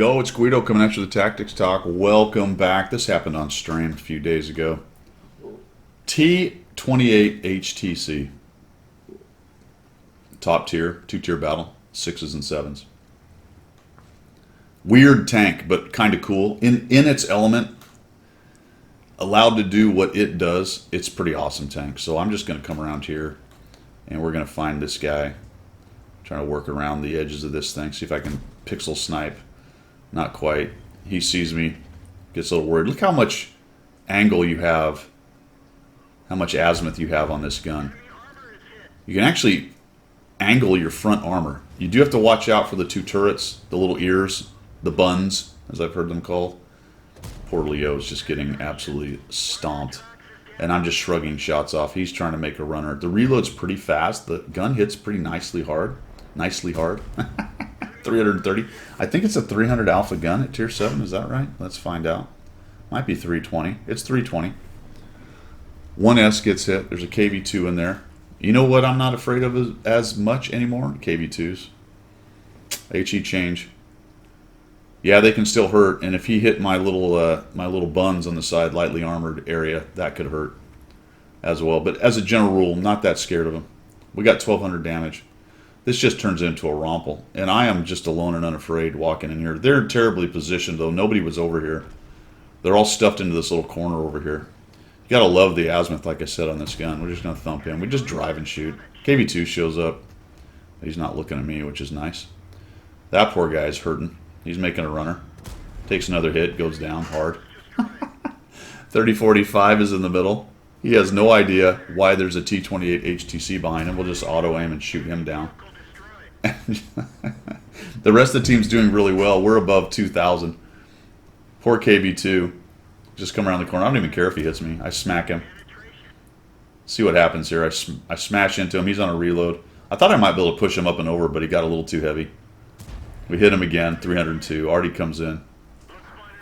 Yo, it's Guido coming at you with the Tactics Talk. Welcome back. This happened on stream a few days ago. T28 HTC. Top tier, two-tier battle, 6s and 7s. Weird tank, but kind of cool. In its element, allowed to do what it does, it's a pretty awesome tank. So I'm just going to come around here, and we're going to find this guy. Trying to work around the edges of this thing, see if I can pixel snipe. Not quite. He sees me, gets a little worried. Look how much angle you have, how much azimuth you have on this gun. You can actually angle your front armor. You do have to watch out for the two turrets, the little ears, the buns, as I've heard them called. Poor Leo is just getting absolutely stomped. And I'm just shrugging shots off. He's trying to make a runner. The reload's pretty fast. The gun hits pretty nicely hard. 330. I think it's a 300 alpha gun at tier 7. Is that right? Let's find out. Might be 320. It's 320. 1S gets hit. There's a KV2 in there. You know what I'm not afraid of as much anymore? KV2s. HE change. Yeah, they can still hurt, and if he hit my little buns on the side, lightly armored area, that could hurt as well. But as a general rule, not that scared of him. We got 1,200 damage. This just turns into a romple, and I am just alone and unafraid walking in here. They're terribly positioned, though. Nobody was over here. They're all stuffed into this little corner over here. You gotta love the azimuth, like I said, on this gun. We're just gonna thump him. We just drive and shoot. KV2 shows up. He's not looking at me, which is nice. That poor guy's hurting. He's making a runner. Takes another hit, goes down hard. 3045 is in the middle. He has no idea why there's a T28 HTC behind him. We'll just auto aim and shoot him down. The rest of the team's doing really well. We're above 2,000. Poor KV2. Just come around the corner. I don't even care if he hits me. I smack him. See what happens here. I smash into him. He's on a reload. I thought I might be able to push him up and over, but he got a little too heavy. We hit him again. 302. Artie comes in.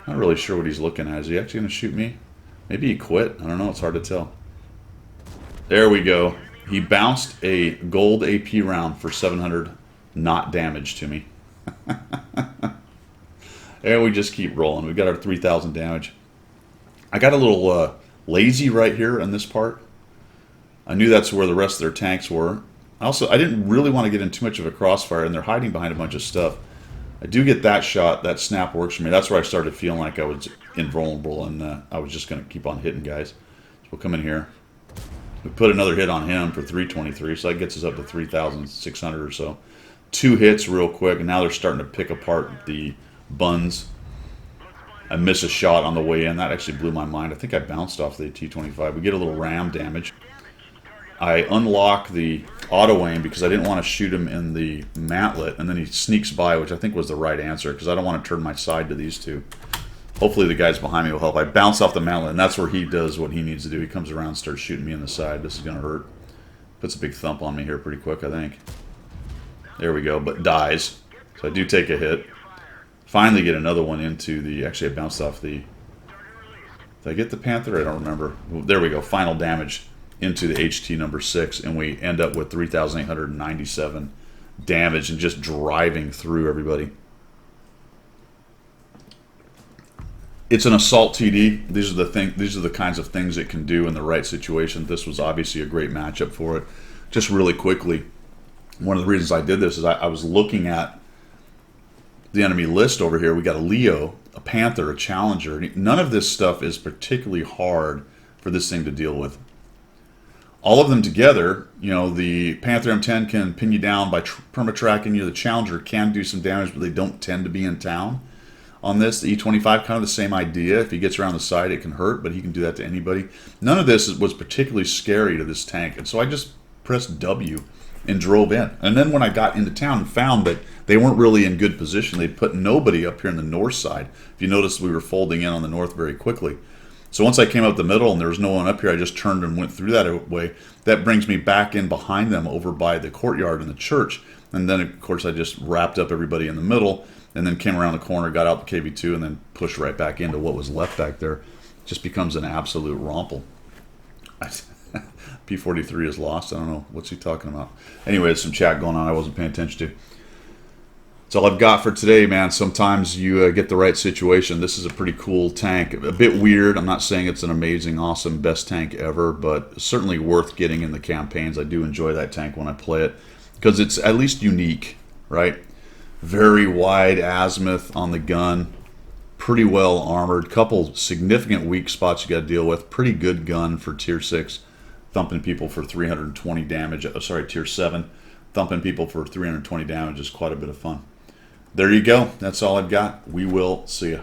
Not really sure what he's looking at. Is he actually going to shoot me? Maybe he quit. I don't know. It's hard to tell. There we go. He bounced a gold AP round for 700 not damage to me. And we just keep rolling. We got our 3,000 damage. I got a little lazy right here on this part. I knew that's where the rest of their tanks were. I didn't really want to get in too much of a crossfire, and they're hiding behind a bunch of stuff. I do get that shot. That snap works for me. That's where I started feeling like I was invulnerable, and I was just going to keep on hitting guys. So we'll come in here. We put another hit on him for 323, so that gets us up to 3,600 or so. 2 hits real quick, and now they're starting to pick apart the buns. I miss a shot on the way in. That actually blew my mind. I think I bounced off the T25. We get a little ram damage. I unlock the auto aim because I didn't want to shoot him in the mantlet, and then he sneaks by, which I think was the right answer because I don't want to turn my side to these two. Hopefully the guys behind me will help. I bounce off the mantlet, and that's where he does what he needs to do. He comes around and starts shooting me in the side. This is going to hurt. Puts a big thump on me here pretty quick, I think. There we go, but dies. So I do take a hit. Finally get another one into the... Actually, I bounced off the... Did I get the Panther? I don't remember. There we go. Final damage into the HT number 6, and we end up with 3,897 damage and just driving through everybody. It's an assault TD. These are the kinds of things it can do in the right situation. This was obviously a great matchup for it. Just really quickly, one of the reasons I did this is I was looking at the enemy list over here. We got a Leo, a Panther, a Challenger. None of this stuff is particularly hard for this thing to deal with. All of them together, you know, the Panther M10 can pin you down by perma-tracking you. The Challenger can do some damage, but they don't tend to be in town. On this, the E25, kind of the same idea. If he gets around the side, it can hurt, but he can do that to anybody. None of this was particularly scary to this tank, and so I just pressed W and drove in. And then when I got into town and found that they weren't really in good position, they put nobody up here on the north side. If you notice, we were folding in on the north very quickly. So once I came up the middle and there was no one up here, I just turned and went through that way. That brings me back in behind them over by the courtyard in the church. And then, of course, I just wrapped up everybody in the middle and then came around the corner, got out the KV2, and then pushed right back into what was left back there. It just becomes an absolute romple. P43 is lost. I don't know. What's he talking about? Anyway, there's some chat going on I wasn't paying attention to. That's all I've got for today, man. Sometimes you get the right situation. This is a pretty cool tank. A bit weird. I'm not saying it's an amazing, awesome, best tank ever, but certainly worth getting in the campaigns. I do enjoy that tank when I play it because it's at least unique, right? Very wide azimuth on the gun. Pretty well armored. Couple significant weak spots you got to deal with. Pretty good gun for tier 6. Thumping people for 320 damage. Sorry, tier 7. Thumping people for 320 damage is quite a bit of fun. There you go. That's all I've got. We will see you.